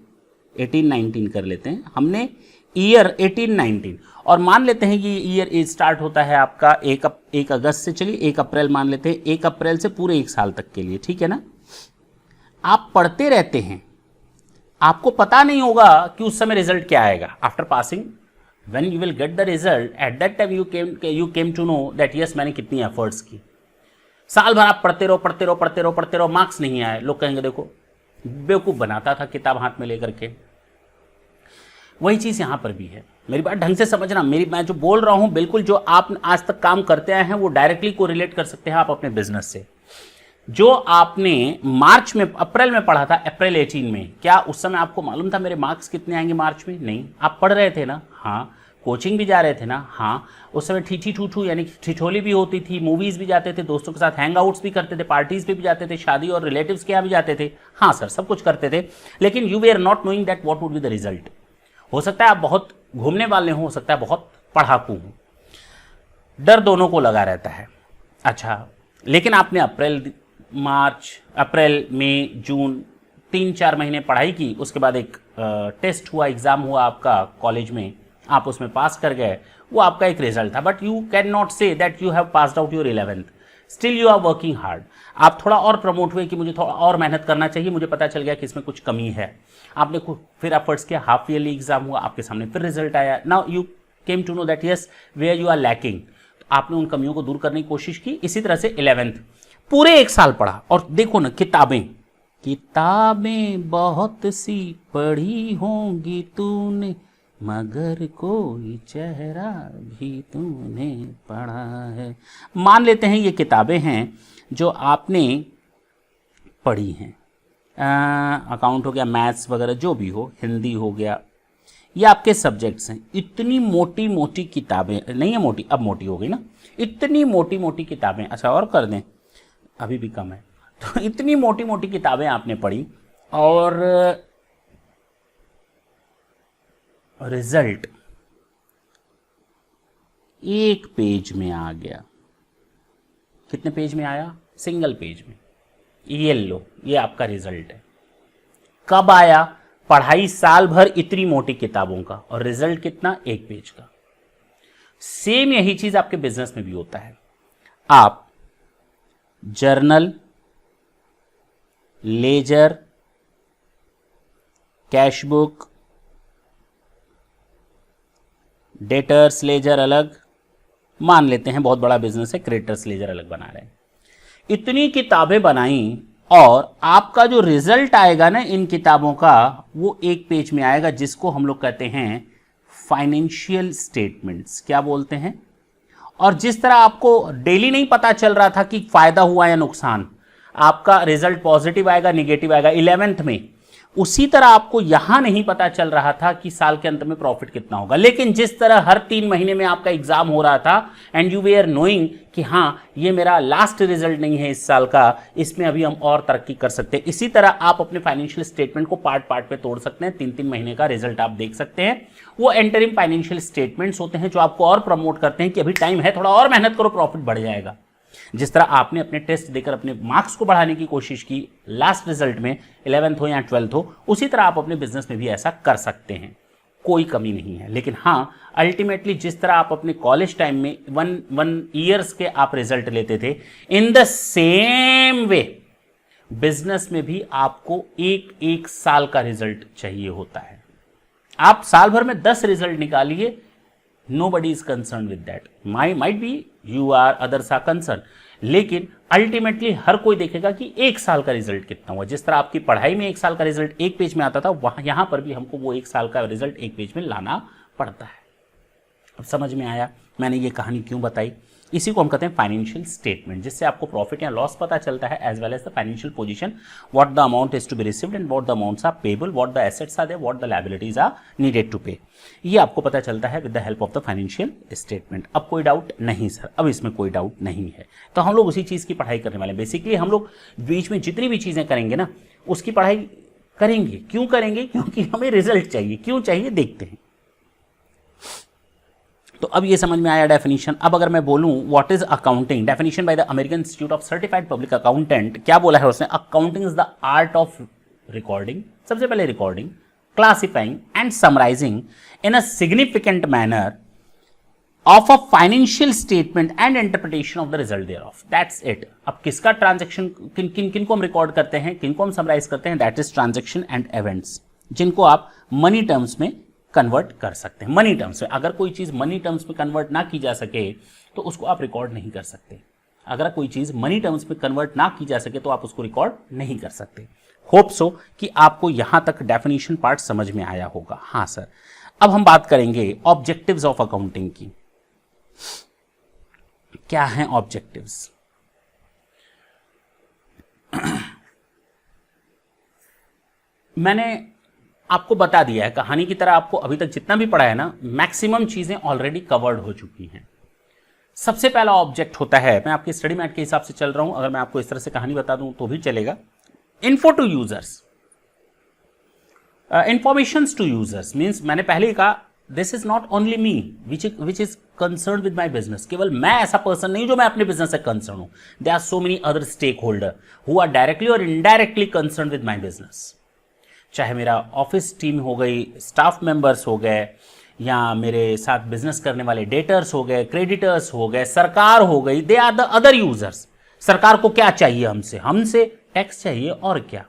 18-19 कर लेते हैं, हमने ईयर 18-19, और मान लेते हैं कि ईयर स्टार्ट होता है आपका 1 अगस्त से। चलिए 1 अप्रैल मान लेते हैं, 1 अप्रैल से पूरे 1 साल तक के लिए, ठीक है ना। आप पढ़ते रहते हैं, आपको पता नहीं होगा कि उस समय रिजल्ट क्या आएगा। After passing when you will get the result, at that time you came to know that yes मैंने कितनी एफर्ट्स की। साल भर आप पढ़ते रहो, मार्क्स नहीं आए, लोग कहेंगे देखो बेवकूफ बनाता था किताब हाथ में लेकर के। वही चीज यहां पर भी है। मेरी बात ढंग से समझना, मैं जो बोल रहा हूं बिल्कुल जो आप आज तक काम करते आए हैं वो डायरेक्टली को रिलेट कर सकते हैं आप अपने बिजनेस से। जो आपने मार्च में, अप्रैल में पढ़ा था, अप्रैल 18 में, क्या उस समय आपको मालूम था मेरे मार्क्स कितने आएंगे मार्च में? नहीं। आप पढ़ रहे थे ना? हाँ। कोचिंग भी जा रहे थे ना? हाँ। उस समय ठीठी ठूठू यानी ठिठोली भी होती थी, मूवीज भी जाते थे, दोस्तों के साथ हैंग आउट्स भी करते थे, पार्टीज पे भी जाते थे, शादी और रिलेटिव्स के यहाँ भी जाते थे। हाँ सर, सब कुछ करते थे, लेकिन you were not knowing that what would be the result. हो सकता है आप बहुत घूमने वाले हो सकता है बहुत पढ़ाकू हो, डर दोनों को लगा रहता है। अच्छा, लेकिन आपने अप्रैल मई जून 3-4 महीने पढ़ाई की, उसके बाद एक टेस्ट हुआ, एग्जाम हुआ आपका कॉलेज में, आप उसमें पास कर गए, वो आपका एक रिजल्ट था। But you can not say that you have passed out your 11th, still you are working hard. आप थोड़ा और प्रमोट हुए कि मुझे थोड़ा और मेहनत करना चाहिए, मुझे पता चल गया कि इसमें कुछ कमी है। आपने फिर एफर्ट्स किया, हाफ ईयरली एग्जाम हुआ, आपके सामने फिर रिजल्ट आया। Now you came to know that yes where you are lacking, आपने उन कमियों को दूर करने की कोशिश की। इसी तरह से 11th पूरे 1 साल पढ़ा, और देखो ना, किताबें बहुत सी पढ़ी होंगी तूने, मगर कोई चेहरा भी तूने पढ़ा है। मान लेते हैं ये किताबें हैं जो आपने पढ़ी हैं, अकाउंट हो गया, मैथ्स वगैरह जो भी हो, हिंदी हो गया, ये आपके सब्जेक्ट्स हैं। इतनी मोटी मोटी किताबें, नहीं है मोटी, अब मोटी हो गई ना, इतनी मोटी मोटी किताबें, अच्छा और कर दें, अभी भी कम है, तो इतनी मोटी मोटी किताबें आपने पढ़ी, और रिजल्ट एक पेज में आ गया। कितने पेज में आया? सिंगल पेज में। ये लो, ये आपका रिजल्ट है। कब आया? पढ़ाई साल भर इतनी मोटी किताबों का, और रिजल्ट कितना? 1 पेज का। सेम यही चीज आपके बिजनेस में भी होता है। आप journal, ledger, cash book, debtors ledger अलग, मान लेते हैं बहुत बड़ा बिजनेस है, क्रेडिटर्स लेजर अलग बना रहे हैं, इतनी किताबें बनाई, और आपका जो रिजल्ट आएगा ना इन किताबों का, वो 1 पेज में आएगा, जिसको हम लोग कहते हैं फाइनेंशियल स्टेटमेंट्स। क्या बोलते हैं? और जिस तरह आपको डेली नहीं पता चल रहा था कि फायदा हुआ या नुकसान, आपका रिजल्ट पॉजिटिव आएगा निगेटिव आएगा 11th में, उसी तरह आपको यहां नहीं पता चल रहा था कि साल के अंत में प्रॉफिट कितना होगा। लेकिन जिस तरह हर 3 महीने में आपका एग्जाम हो रहा था, एंड यू वेयर नोइंग कि हाँ ये मेरा लास्ट रिजल्ट नहीं है इस साल का, इसमें अभी हम और तरक्की कर सकते हैं, इसी तरह आप अपने फाइनेंशियल स्टेटमेंट को पार्ट पार्ट पे तोड़ सकते हैं। 3-3 महीने का रिजल्ट आप देख सकते हैं। वो एंटरिम फाइनेंशियल स्टेटमेंट्स होते हैं जो आपको और प्रमोट करते हैं कि अभी टाइम है, थोड़ा और मेहनत करो, प्रॉफिट बढ़ जाएगा। जिस तरह आपने अपने टेस्ट देकर अपने मार्क्स को बढ़ाने की कोशिश की लास्ट रिजल्ट में, 11th हो या 12th हो, उसी तरह आप अपने बिजनेस में भी ऐसा कर सकते हैं, कोई कमी नहीं है। लेकिन हाँ, अल्टीमेटली जिस तरह आप अपने कॉलेज टाइम में 1 ईयर्स के आप रिजल्ट लेते थे, in the same way business में भी आपको 1 साल का रिजल्ट चाहिए होता है। आप साल भर में 10 रिजल्ट निकालिए, nobody is concerned with that, might be you are others are concerned, लेकिन अल्टीमेटली हर कोई देखेगा कि 1 साल का रिजल्ट कितना हुआ। जिस तरह आपकी पढ़ाई में 1 साल का रिजल्ट 1 पेज में आता था, वहां यहां पर भी हमको वो 1 साल का रिजल्ट 1 पेज में लाना पड़ता है। अब समझ में आया मैंने ये कहानी क्यों बताई? इसी को हम कहते हैं फाइनेंशियल स्टेटमेंट, जिससे आपको प्रॉफिट या लॉस पता चलता है, as well as the financial position, what the amount is to be received and what the amounts are payable, what the assets are there, what the liabilities are needed to pay. ये आपको पता चलता है with the help of the financial statement. अब कोई doubt नहीं sir? अब इसमें कोई डाउट नहीं है। तो हम लोग उसी चीज की पढ़ाई करने वाले हैं। बेसिकली हम लोग बीच में जितनी भी चीजें करेंगे ना, उसकी पढ़ाई करेंगे। क्यों करेंगे? क्योंकि हमें रिजल्ट चाहिए। क्यों चाहिए देखते हैं। तो अब ये समझ में आया डेफिनेशन। अब अगर मैं बोलूं what is accounting, definition by the American Institute of Certified Public Accountant, क्या बोला है उसने? Accounting is the art of recording, सबसे पहले recording, classifying and summarizing in a significant manner of a financial statement and interpretation of the result there of, that's it. अब किसका transaction, किन को हम रिकॉर्ड करते हैं, किन को हम समराइज करते हैं? That is transaction and events, जिनको आप मनी टर्म्स में कन्वर्ट कर सकते हैं। मनी टर्म्स में, अगर कोई चीज मनी टर्म्स में कन्वर्ट ना की जा सके तो उसको आप रिकॉर्ड नहीं कर सकते। अगर कोई चीज मनी टर्म्स में कन्वर्ट ना की जा सके तो आप उसको रिकॉर्ड नहीं कर सकते। होप सो कि आपको यहां तक डेफिनेशन पार्ट समझ में आया होगा। हाँ सर, अब हम बात करेंगे ऑब्जेक्टिव्स ऑफ अकाउंटिंग की। क्या हैं ऑब्जेक्टिव्स? मैंने आपको बता दिया है, कहानी की तरह आपको अभी तक जितना भी पढ़ा है ना, मैक्सिमम चीजें ऑलरेडी कवर्ड हो चुकी हैं। सबसे पहला ऑब्जेक्ट होता है, मैं आपकी स्टडी मैट के हिसाब से चल रहा हूं, अगर मैं आपको इस तरह से कहानी बता दूं तो भी चलेगा। Info to users, informations to users means, मैंने पहले ही कहा this is not only me which is concern with my business. केवल मैं ऐसा पर्सन नहीं जो मैं अपने बिजनेस से कंसर्न हूं, they are so many other stakeholder who are directly और indirectly concern with my business. चाहे मेरा ऑफिस टीम हो गई, स्टाफ मेंबर्स हो गए, या मेरे साथ बिजनेस करने वाले डेटर्स हो गए, क्रेडिटर्स हो गए, सरकार हो गई, they are the other users. सरकार को क्या चाहिए हमसे? हमसे टैक्स चाहिए, और क्या?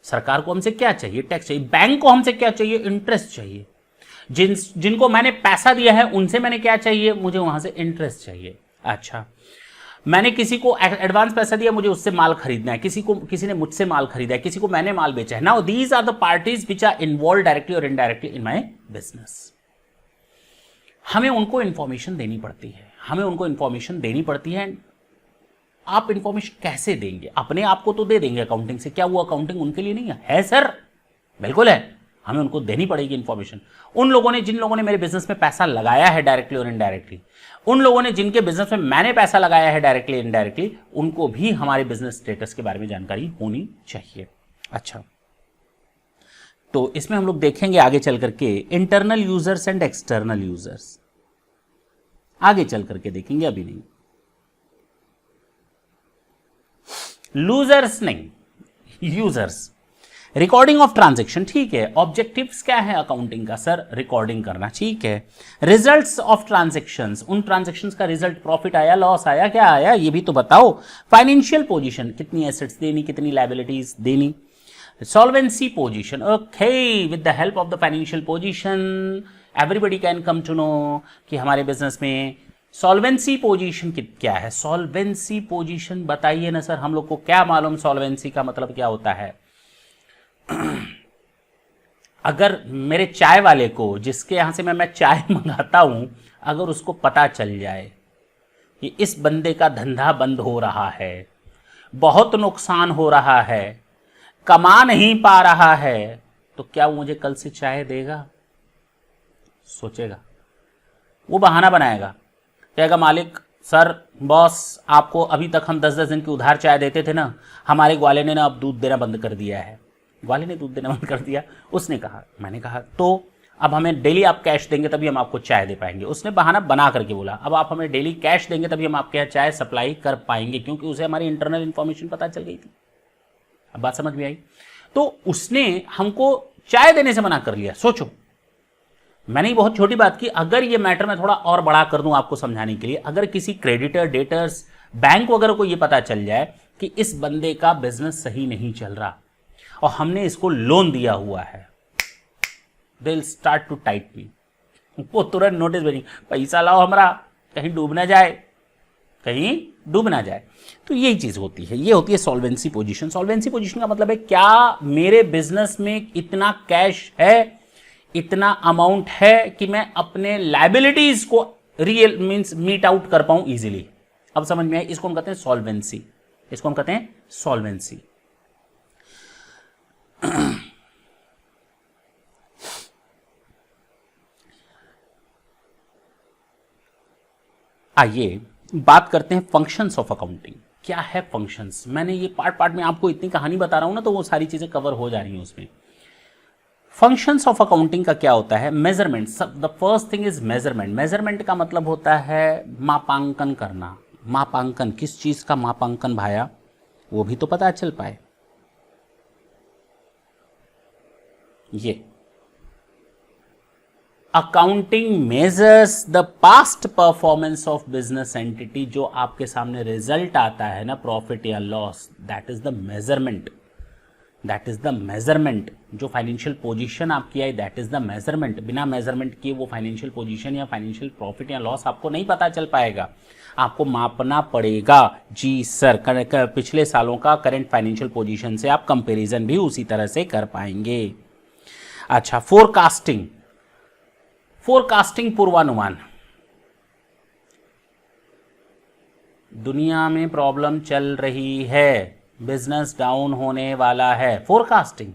सरकार को हमसे क्या चाहिए? टैक्स चाहिए। बैंक को हमसे क्या चाहिए? इंटरेस्ट चाहिए। जिनको मैंने पैसा दिया है उनसे मैंने क्या चाहिए? मुझे वहां से इंटरेस्ट चाहिए। अच्छा, मैंने किसी को एडवांस पैसा दिया, मुझे उससे माल खरीदना है, किसी ने मुझसे माल खरीदा है, किसी को मैंने माल बेचा है। Now these are the parties which are involve directly और इनडायरेक्टली इन माई बिजनेस। हमें उनको इंफॉर्मेशन देनी पड़ती है, आप इंफॉर्मेशन कैसे देंगे? अपने आप को तो दे देंगे अकाउंटिंग से, क्या वो अकाउंटिंग उनके लिए नहीं है सर? बिल्कुल है, हमें उनको देनी पड़ेगी इंफॉर्मेशन। जिन लोगों ने मेरे बिजनेस में पैसा लगाया है डायरेक्टली और इनडायरेक्टली, उन लोगों ने जिनके बिजनेस में मैंने पैसा लगाया है डायरेक्टली इनडायरेक्टली, उनको भी हमारे बिजनेस स्टेटस के बारे में जानकारी होनी चाहिए। अच्छा, तो इसमें हम लोग देखेंगे आगे चल करके internal users and external users, आगे चल करके देखेंगे, अभी नहीं। लूजर्स नहीं, यूजर्स। रिकॉर्डिंग ऑफ ट्रांजैक्शन, ठीक है। ऑब्जेक्टिव्स क्या है अकाउंटिंग का? सर रिकॉर्डिंग करना, ठीक है। रिजल्ट्स ऑफ ट्रांजैक्शंस, उन ट्रांजैक्शंस का रिजल्ट, प्रॉफिट आया, लॉस आया, क्या आया, ये भी तो बताओ। फाइनेंशियल पोजीशन, कितनी एसेट्स देनी, कितनी लायबिलिटीज देनी। Solvency position, okay, with the help of the financial position everybody can come to know कि हमारे बिजनेस में सॉल्वेंसी पोजीशन क्या है। सॉल्वेंसी पोजीशन बताइए ना सर, हम लोग को क्या मालूम सॉल्वेंसी का मतलब क्या होता है? अगर मेरे चाय वाले को, जिसके यहां से मैं चाय मंगाता हूं, अगर उसको पता चल जाए कि इस बंदे का धंधा बंद हो रहा है, बहुत नुकसान हो रहा है, कमा नहीं पा रहा है, तो क्या वो मुझे कल से चाय देगा? सोचेगा, वो बहाना बनाएगा, कहेगा मालिक, सर बॉस, आपको अभी तक हम 10-10 दिन की उधार चाय देते थे ना, हमारे ग्वाले ने ना अब दूध देना बंद कर दिया है। ग्वाले ने दूध देना बंद कर दिया, उसने कहा, मैंने कहा तो अब हमें डेली आप कैश देंगे तभी हम आपको चाय दे पाएंगे। उसने बहाना बना करके बोला, अब आप हमें डेली कैश देंगे तभी हम आपके यहाँ चाय सप्लाई कर पाएंगे, क्योंकि उसे हमारी इंटरनल इन्फॉर्मेशन पता चल गई थी। अब बात समझ में आई? तो उसने हमको चाय देने से मना कर लिया। सोचो, मैंने बहुत छोटी बात की। अगर ये मैटर मैं थोड़ा और बड़ा कर दूं आपको समझाने के लिए, अगर किसी क्रेडिटर, डेटर्स, बैंक वगैरह को ये पता चल जाए कि इस बंदे का बिजनेस सही नहीं चल रहा और हमने इसको लोन दिया हुआ है, they will start to tight me. वो तुरंत नोटिस भेजेंगे, पैसा लाओ हमारा, कहीं डूब ना जाए, कहीं डूब ना जाए। तो यही चीज होती है, ये होती है सॉल्वेंसी पोजीशन। सॉल्वेंसी पोजीशन का मतलब है क्या मेरे बिजनेस में इतना कैश है, इतना अमाउंट है कि मैं अपने लायबिलिटीज को रियल मींस मीट आउट कर पाऊं इजीली। अब समझ में आया? इसको हम कहते हैं सॉल्वेंसी, इसको हम कहते हैं सॉल्वेंसी। आइए बात करते हैं फंक्शंस ऑफ अकाउंटिंग। क्या है फंक्शंस? मैंने ये पार्ट में आपको इतनी कहानी बता रहा हूं ना, तो वो सारी चीजें कवर हो जा रही हैं उसमें। फंक्शंस ऑफ अकाउंटिंग का क्या होता है? Measurement. The first thing is measurement. Measurement का मतलब होता है मापांकन करना। मापांकन, किस चीज का मापांकन भाया, वो भी तो पता चल पाए। ये accounting measures the past performance of business entity. जो आपके सामने रिजल्ट आता है ना, प्रॉफिट या loss, that is the measurement. That is the measurement. जो फाइनेंशियल पोजीशन आपकी आई, दैट इज द मेजरमेंट। बिना मेजरमेंट किए वो फाइनेंशियल पोजीशन या फाइनेंशियल प्रॉफिट या लॉस आपको नहीं पता चल पाएगा, आपको मापना पड़ेगा। जी सर, पिछले सालों का करंट फाइनेंशियल पोजीशन से आप कंपैरिजन भी उसी तरह से कर पाएंगे। अच्छा, फोरकास्टिंग। फोरकास्टिंग, पूर्वानुमान। दुनिया में प्रॉब्लम चल रही है, बिजनेस डाउन होने वाला है, फोरकास्टिंग।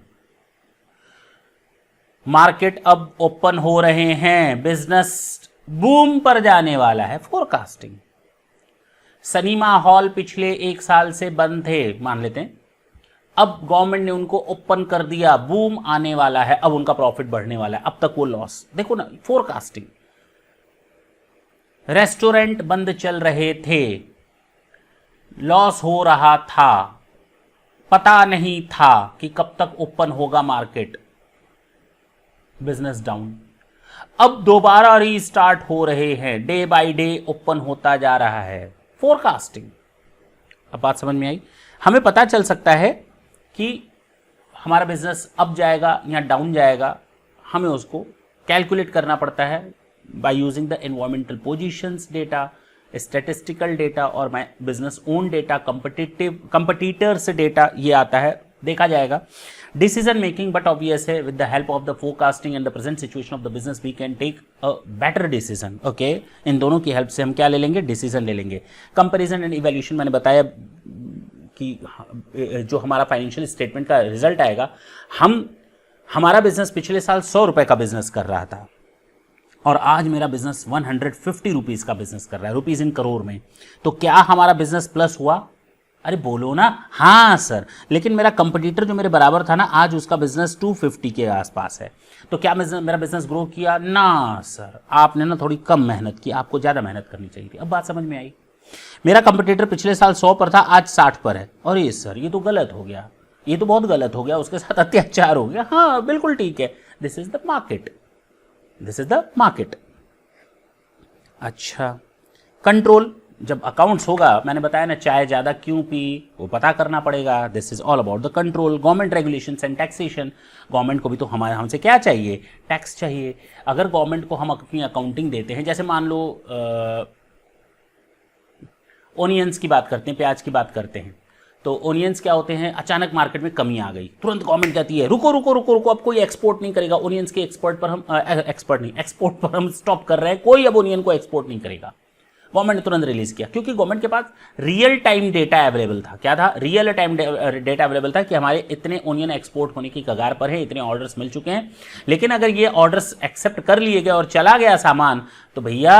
मार्केट अब ओपन हो रहे हैं, बिजनेस बूम पर जाने वाला है, फोरकास्टिंग। सिनेमा हॉल पिछले 1 साल से बंद थे, मान लेते हैं, अब गवर्नमेंट ने उनको ओपन कर दिया, बूम आने वाला है, अब उनका प्रॉफिट बढ़ने वाला है, अब तक वो लॉस, देखो ना, फोरकास्टिंग। रेस्टोरेंट बंद चल रहे थे, लॉस हो रहा था, पता नहीं था कि कब तक ओपन होगा मार्केट, बिजनेस डाउन। अब दोबारा रीस्टार्ट हो रहे हैं, डे बाय डे ओपन होता जा रहा है, फोरकास्टिंग। अब बात समझ में आई? हमें पता चल सकता है कि हमारा बिजनेस अप जाएगा या डाउन जाएगा, हमें उसको कैलकुलेट करना पड़ता है by using the environmental positions data, statistical data और my business own data, competitors data, ये आता है, देखा जाएगा। डिसीजन मेकिंग, बट ऑब्वियस है, with the help of the forecasting and the present situation of the business we can take a better decision. Okay, इन दोनों की हेल्प से हम क्या ले लेंगे? डिसीजन ले लेंगे। कंपैरिजन एंड इवैल्यूएशन, मैंने बताया कि जो हमारा फाइनेंशियल स्टेटमेंट का रिजल्ट आएगा, हमारा बिजनेस पिछले साल 100 रुपए का बिजनेस कर रहा था और आज मेरा बिजनेस 150 रुपीज़ का बिजनेस कर रहा है, रुपीज़ इन करोड़ में, तो क्या हमारा बिजनेस प्लस हुआ? अरे बोलो ना, हाँ सर। लेकिन मेरा कंपटीटर जो मेरे बराबर था ना, आज उसका बिजनेस 250 के आसपास है, तो क्या मेरा बिजनेस ग्रो किया? ना सर, आपने ना थोड़ी कम मेहनत की, आपको ज़्यादा मेहनत करनी चाहिए थी। अब बात समझ में आई? मेरा कंपटीटर पिछले साल 100 पर था, आज 60 पर है, और ये सर ये तो गलत हो गया, ये तो बहुत गलत हो गया, उसके साथ अत्याचार हो गया। हाँ बिल्कुल ठीक है, this is the market, this is the market. अच्छा, कंट्रोल, जब अकाउंट्स होगा, मैंने बताया ना, चाय ज़्यादा क्यों पी वो पता करना पड़ेगा, this is all about the control. Government regulation and taxation, government को भी तो हमसे क्या चाहिए? टैक्स चाहिए। अगर गवर्नमेंट को हम अपनी अकाउंटिंग देते हैं, जैसे मान लो ओनियंस की बात करते हैं, प्याज की बात करते हैं, तो ओनियंस क्या होते हैं, अचानक मार्केट में कमी आ गई, तुरंत गवर्नमेंट कहती है रुको रुको रुको रुको, अब कोई एक्सपोर्ट नहीं करेगा ओनियंस के, एक्सपोर्ट पर हम स्टॉप कर रहे हैं, कोई अब ओनियन को एक्सपोर्ट नहीं करेगा। गवर्नमेंट ने तुरंत रिलीज किया, क्योंकि गवर्नमेंट के पास रियल टाइम डेटा अवेलेबल था। क्या था? रियल टाइम डेटा अवेलेबल था कि हमारे इतने ओनियन एक्सपोर्ट होने की कगार पर है, इतने ऑर्डर्स मिल चुके हैं। लेकिन अगर ये ऑर्डर्स एक्सेप्ट कर लिए गए और चला गया सामान, तो भैया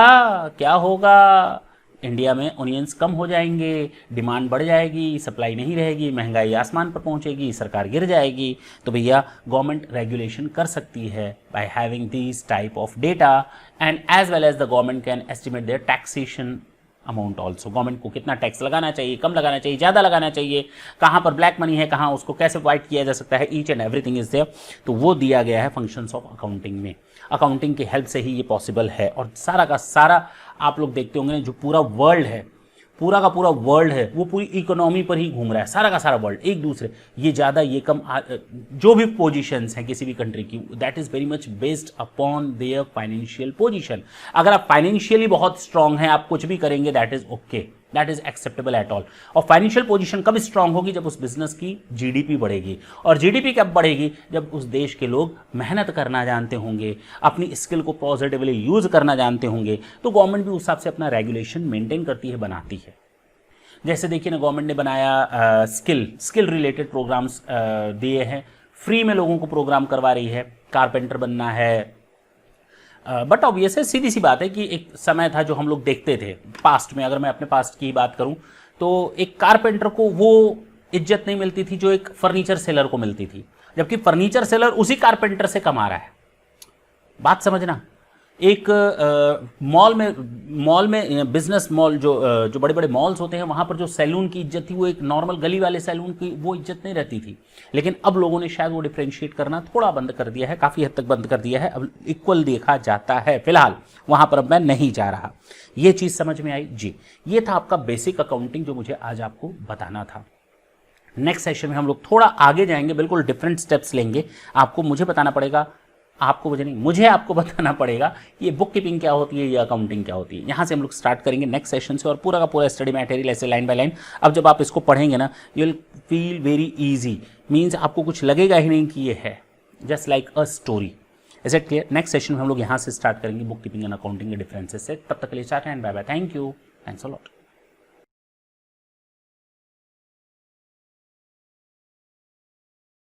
क्या होगा? इंडिया में ओनियंस कम हो जाएंगे, डिमांड बढ़ जाएगी, सप्लाई नहीं रहेगी, महंगाई आसमान पर पहुंचेगी, सरकार गिर जाएगी। तो भैया गवर्नमेंट रेगुलेशन कर सकती है by having this type of data, and as well as the government can estimate their taxation amount also. Government को कितना टैक्स लगाना चाहिए, कम लगाना चाहिए, ज़्यादा लगाना चाहिए, कहाँ पर ब्लैक मनी है, कहाँ उसको कैसे वाइट किया जा सकता है, each and everything is there. तो वो दिया गया है फंक्शंस ऑफ अकाउंटिंग में। अकाउंटिंग की हेल्प से ही ये पॉसिबल है। और सारा का सारा आप लोग देखते होंगे, जो पूरा वर्ल्ड है, पूरा का पूरा वर्ल्ड है, वो पूरी इकोनॉमी पर ही घूम रहा है, सारा का सारा वर्ल्ड। एक दूसरे, ये ज़्यादा ये कम, जो भी पोजीशंस हैं किसी भी कंट्री की, that is very much based upon their financial position. अगर आप फाइनेंशियली बहुत स्ट्रांग हैं, आप कुछ भी करेंगे, that is okay, that is acceptable at all. और फाइनेंशियल पोजीशन कब स्ट्रांग होगी? जब उस बिजनेस की जीडीपी बढ़ेगी। और जीडीपी कब बढ़ेगी? जब उस देश के लोग मेहनत करना जानते होंगे, अपनी स्किल को पॉजिटिवली यूज करना जानते होंगे। तो गवर्नमेंट भी उस हिसाब से अपना रेगुलेशन मेंटेन करती है, बनाती है। जैसे देखिए ना, गवर्नमेंट ने बनाया स्किल रिलेटेड प्रोग्राम्स दिए हैं, फ्री में लोगों को प्रोग्राम करवा रही है। कारपेंटर बनना है, बट ऑब्वियस है, सीधी सी बात है कि एक समय था जो हम लोग देखते थे पास्ट में। अगर मैं अपने पास्ट की बात करूं, तो एक कारपेंटर को वो इज्जत नहीं मिलती थी जो एक फर्नीचर सेलर को मिलती थी, जबकि फर्नीचर सेलर उसी कारपेंटर से कमा रहा है। बात समझना। एक मॉल में बिजनेस मॉल, जो बड़े बड़े मॉल्स होते हैं, वहाँ पर जो सैलून की इज्जत थी, वो एक नॉर्मल गली वाले सैलून की वो इज्जत नहीं रहती थी। लेकिन अब लोगों ने शायद वो डिफ्रेंशिएट करना थोड़ा बंद कर दिया है, काफ़ी हद तक बंद कर दिया है। अब इक्वल देखा जाता है। फिलहाल वहाँ पर अब मैं नहीं जा रहा। ये चीज़ समझ में आई जी। ये था आपका बेसिक अकाउंटिंग जो मुझे आज आपको बताना था। नेक्स्ट सेशन में हम लोग थोड़ा आगे जाएंगे, बिल्कुल डिफरेंट स्टेप्स लेंगे। मुझे बताना पड़ेगा, मुझे आपको बताना पड़ेगा ये बुक कीपिंग क्या होती है, ये अकाउंटिंग क्या होती है। यहाँ से हम लोग स्टार्ट करेंगे नेक्स्ट सेशन से, और पूरा का पूरा स्टडी मटेरियल ऐसे लाइन बाय लाइन। अब जब आप इसको पढ़ेंगे ना, you will feel very easy, means आपको कुछ लगेगा ही नहीं कि ये है, just like a story. Is it clear? Next session में हम लोग यहाँ से स्टार्ट करेंगे बुक कीपिंग एंड अकाउंटिंग के डिफरेंसेस से। तब तक के लिए चाहते हैं, bye bye, thank you, thanks a lot.